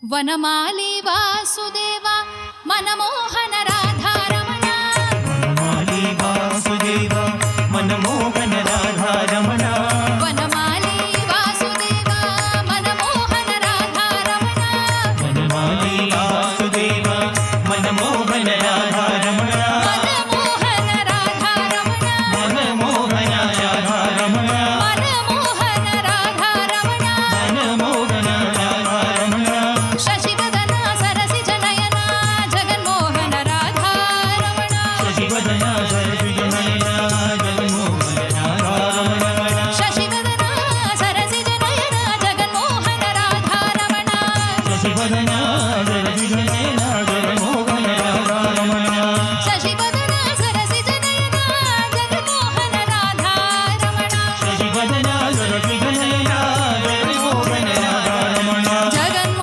Vanamali Vasudeva మనమోహన Radha Ramana Vanamali Vasudeva మనమోహన Radha Ramana Vanamali Vasudeva మనమోహన Radha Ramana Vanamali Vasudeva మనమోహన Radha Ramana మనమోహన Radha Ramana మనమోహన Radha Ramana మనమోహన Radha Ramana మనమోహన Radha Ramana Sasivadana Sarasija Nayana Jaganmohana Radha Ramana Sasivadana Sarasija Nayana Jaganmohana Radha Ramana Sasivadana Sarasija Nayana Jaganmohana Radha Ramana Sasivadana